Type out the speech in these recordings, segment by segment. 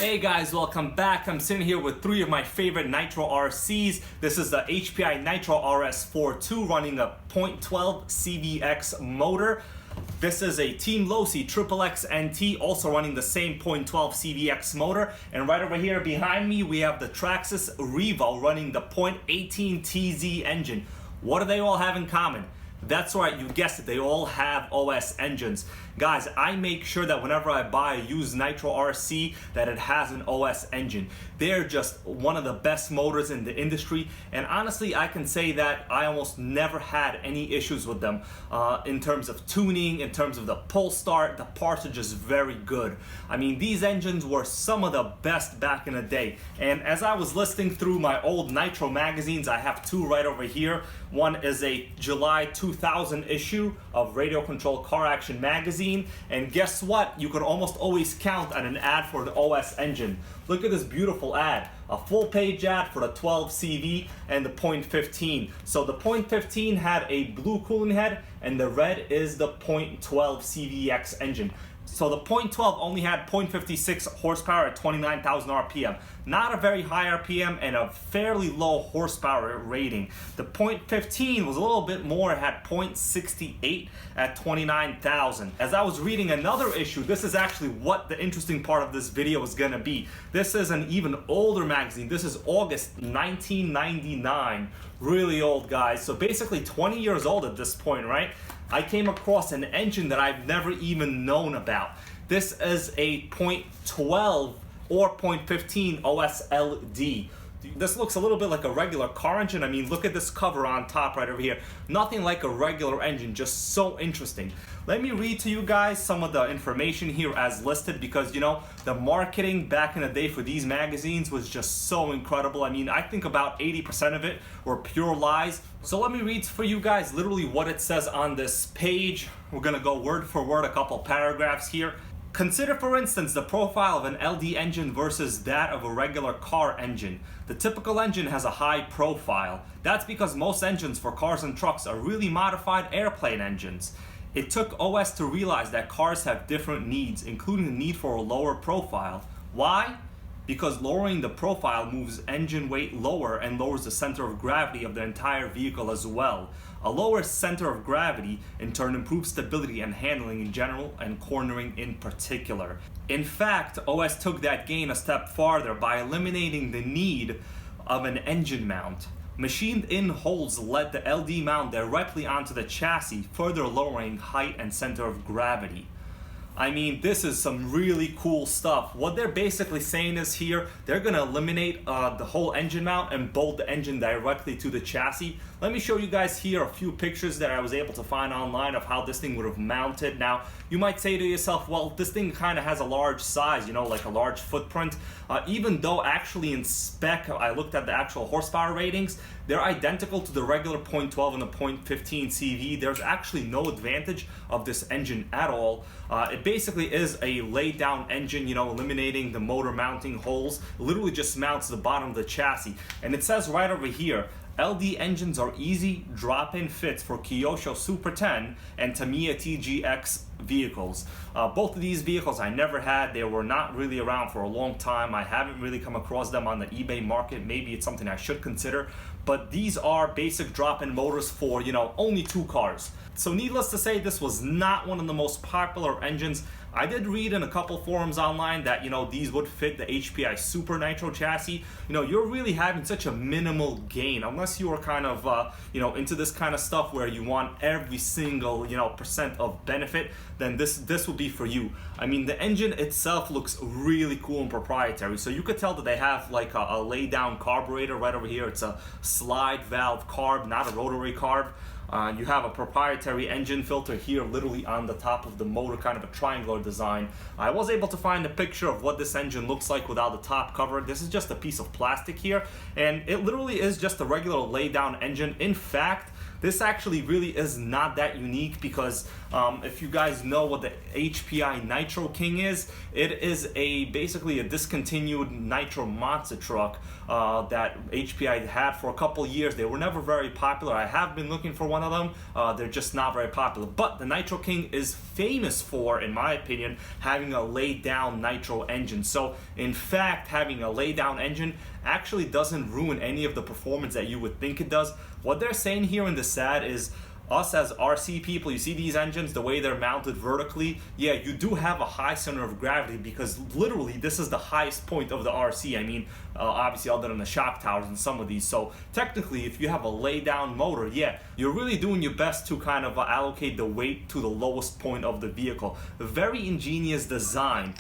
Hey guys, welcome back. I'm sitting here with three of my favorite Nitro RCs. This is the HPI Nitro RS42 running a 0.12 CVX motor. This is a Team Losi XXX NT, also running the same 0.12 CVX motor. And right over here behind me, we have the Traxxas Revo running the 0.18 TZ engine. What do they all have in common? That's right, you guessed it, they all have OS engines. Guys, I make sure that whenever I buy a used Nitro RC that it has an OS engine. They're just one of the best motors in the industry, and honestly I can say that I almost never had any issues with them in terms of tuning, in terms of the pull start. The parts are just very good. I mean, these engines were some of the best back in the day, and as I was listing through my old Nitro magazines, I have two right over here. One is a July 2000 issue of Radio Control Car Action magazine, and guess what? You could almost always count on an ad for the OS engine. Look at this beautiful ad, a full page ad for the 12 CV and the 0.15. So the 0.15 had a blue cooling head, and the red is the 0.12 CVX engine. So the 0.12 only had 0.56 horsepower at 29,000 RPM. Not a very high RPM and a fairly low horsepower rating. The 0.15 was a little bit more, it had 0.68 at 29,000. As I was reading another issue, this is actually what the interesting part of this video is gonna be. This is an even older magazine. This is August 1999. Really old, guys. So basically 20 years old at this point, right? I came across an engine that I've never even known about. This is a 0.12 or 0.15 OSLD. This looks a little bit like a regular car engine. I mean, look at this cover on top right over here. Nothing like a regular engine, just so interesting. Let me read to you guys some of the information here as listed, because, you know, the marketing back in the day for these magazines was just so incredible. I mean, I think about 80% of it were pure lies. So let me read for you guys literally what it says on this page. We're gonna go word for word, a couple paragraphs here. Consider, for instance, the profile of an LD engine versus that of a regular car engine. The typical engine has a high profile. That's because most engines for cars and trucks are really modified airplane engines. It took OS to realize that cars have different needs, including the need for a lower profile. Why? Because lowering the profile moves engine weight lower and lowers the center of gravity of the entire vehicle as well. A lower center of gravity in turn improves stability and handling in general, and cornering in particular. In fact, OS took that gain a step farther by eliminating the need of an engine mount. Machined-in holes let the LD mount directly onto the chassis, further lowering height and center of gravity. I mean, this is some really cool stuff. What they're basically saying is here, they're gonna eliminate the whole engine mount and bolt the engine directly to the chassis. Let me show you guys here a few pictures that I was able to find online of how this thing would have mounted. Now, you might say to yourself, well, this thing kind of has a large size, you know, like a large footprint. Even though actually in spec, I looked at the actual horsepower ratings, they're identical to the regular 0.12 and the 0.15 CV. There's actually no advantage of this engine at all. It basically is a laid down engine, you know, eliminating the motor mounting holes. It literally just mounts the bottom of the chassis. And it says right over here, LD engines are easy drop-in fits for Kyosho Super 10 and Tamiya TGX vehicles. Both of these vehicles I never had. They were not really around for a long time. I haven't really come across them on the eBay market. Maybe it's something I should consider. But these are basic drop-in motors for, you know, only two cars. So needless to say, this was not one of the most popular engines. I did read in a couple forums online that, you know, these would fit the HPI Super Nitro chassis. You know, you're really having such a minimal gain, unless you are kind of, you know, into this kind of stuff where you want every single, you know, percent of benefit, then this will be for you. I mean, the engine itself looks really cool and proprietary. So you could tell that they have like a lay down carburetor right over here. It's a slide valve carb, not a rotary carb. You have a proprietary engine filter here literally on the top of the motor, kind of a triangular design. I was able to find a picture of what this engine looks like without the top cover. This is just a piece of plastic here, and it literally is just a regular lay down engine. In fact, This actually really is not that unique because if you guys know what the HPI Nitro King is, it is basically a discontinued nitro monster truck that HPI had for a couple years. They were never very popular. I have been looking for one of them. They're just not very popular. But the Nitro King is famous for, in my opinion, having a laid down nitro engine. So in fact, having a laid down engine actually doesn't ruin any of the performance that you would think it does. What they're saying here in this ad is, us as RC people, you see these engines, the way they're mounted vertically, yeah, you do have a high center of gravity because literally this is the highest point of the RC. I mean, obviously other than the shock towers and some of these. So technically, if you have a lay down motor, yeah, you're really doing your best to kind of allocate the weight to the lowest point of the vehicle. A very ingenious design.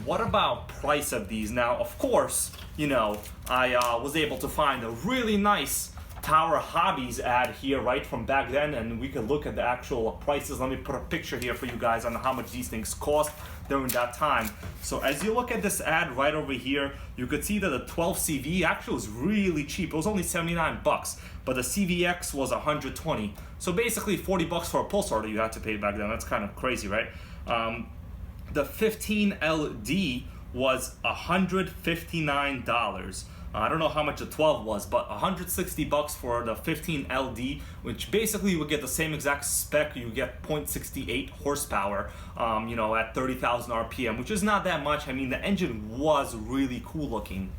What about price of these? Now, of course, you know, I was able to find a really nice Tower Hobbies ad here right from back then, and we could look at the actual prices. Let me put a picture here for you guys on how much these things cost during that time. So as you look at this ad right over here, you could see that the 12CV actually was really cheap. It was only 79 bucks, but the CVX was 120. So basically 40 bucks for a pulsar that you had to pay back then. That's kind of crazy, right? The 15LD was $159. I don't know how much the 12 was, but 160 bucks for the 15LD, which basically you would get the same exact spec. You get 0.68 horsepower, you know, at 30,000 RPM, which is not that much. I mean, the engine was really cool looking.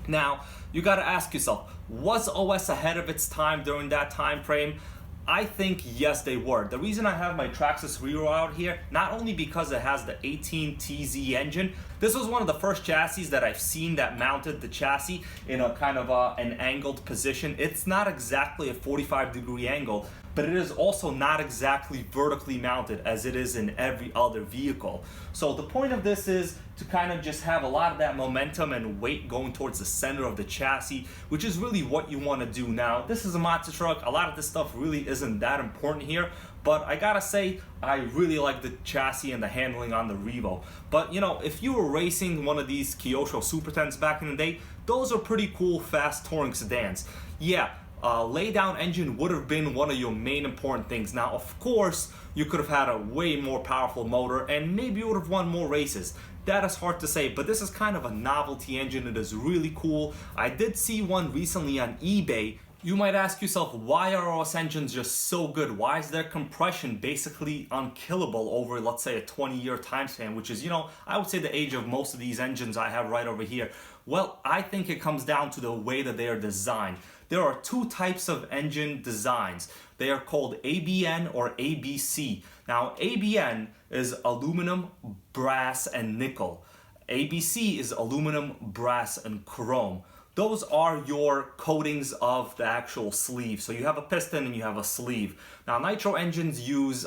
Now, you gotta ask yourself, was OS ahead of its time during that time frame? I think yes, they were. The reason I have my Traxxas Rear out here, not only because it has the 18TZ engine, this was one of the first chassis that I've seen that mounted the chassis in a kind of an angled position. It's not exactly a 45-degree angle, but it is also not exactly vertically mounted as it is in every other vehicle. So the point of this is to kind of just have a lot of that momentum and weight going towards the center of the chassis, which is really what you want to do. Now, this is a monster truck. A lot of this stuff really isn't that important here, but I gotta say, I really like the chassis and the handling on the Revo. But you know, if you were racing one of these Kyosho Super 10s back in the day, those are pretty cool, fast touring sedans. Yeah, lay-down engine would have been one of your main important things. Now, of course, you could have had a way more powerful motor and maybe you would have won more races. That is hard to say, but this is kind of a novelty engine. It is really cool. I did see one recently on eBay. You might ask yourself, why are OS engines just so good? Why is their compression basically unkillable over, let's say, a 20-year time span, which is, you know, I would say the age of most of these engines I have right over here. Well, I think it comes down to the way that they are designed. There are two types of engine designs. They are called ABN or ABC. Now, ABN is aluminum, brass, and nickel. ABC is aluminum, brass, and chrome. Those are your coatings of the actual sleeve. So you have a piston and you have a sleeve. Now, nitro engines use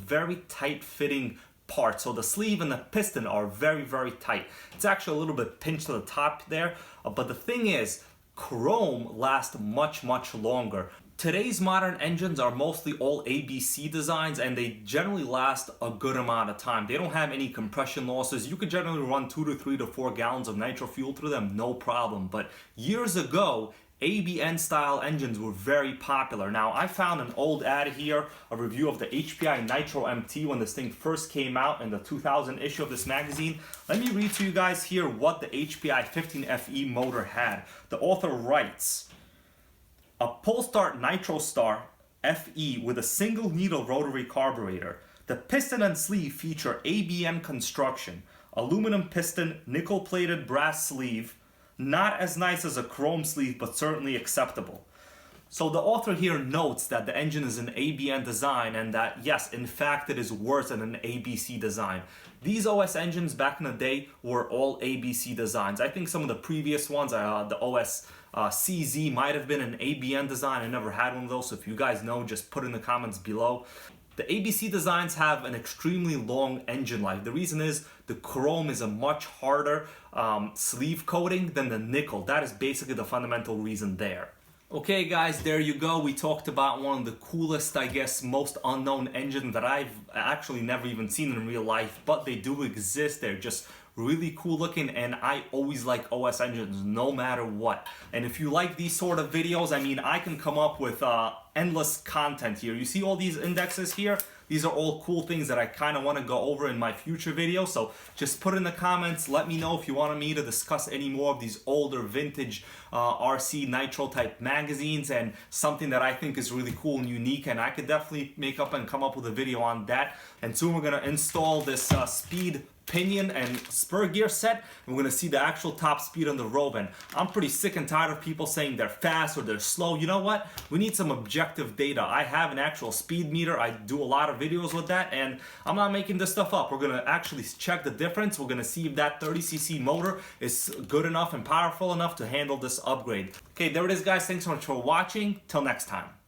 very tight fitting parts. So the sleeve and the piston are very, very tight. It's actually a little bit pinched to the top there. But the thing is, chrome lasts much, much longer. Today's modern engines are mostly all ABC designs and they generally last a good amount of time. They don't have any compression losses. You could generally run 2 to 3 to 4 gallons of nitro fuel through them, no problem. But years ago, ABN style engines were very popular. Now, I found an old ad here, a review of the HPI Nitro MT when this thing first came out in the 2000 issue of this magazine. Let me read to you guys here what the HPI 15FE motor had. The author writes, a Polestar Nitro Star FE with a single needle rotary carburetor. The piston and sleeve feature ABN construction, aluminum piston, nickel plated brass sleeve, Not as nice as a chrome sleeve, but certainly acceptable. So the author here notes that the engine is an ABN design and that yes, in fact it is worse than an ABC design. These OS engines back in the day were all ABC designs. I think some of the previous ones, the OS CZ might have been an ABN design. I never had one of those, so if you guys know, just put in the comments below. The ABC designs have an extremely long engine life. The reason is the chrome is a much harder sleeve coating than the nickel. That is basically the fundamental reason there. Okay guys, there you go. We talked about one of the coolest, I guess, most unknown engines that I've actually never even seen in real life, but they do exist. They're just really cool looking, and I always like OS engines no matter what. And if you like these sort of videos, I mean, I can come up with endless content here. You see all these indexes here? These are all cool things that I kind of want to go over in my future videos. So just put in the comments, let me know if you want me to discuss any more of these older vintage RC Nitro type magazines, and something that I think is really cool and unique, and I could definitely make up and come up with a video on that. And soon we're going to install this speed pinion and spur gear set, and we're going to see the actual top speed on the Rover. And I'm pretty sick and tired of people saying they're fast or they're slow. You know what? We need some objective data. I have an actual speed meter. I do a lot of videos with that, and I'm not making this stuff up. We're going to actually check the difference. We're going to see if that 30cc motor is good enough and powerful enough to handle this upgrade. Okay, there it is guys. Thanks so much for watching. Till next time.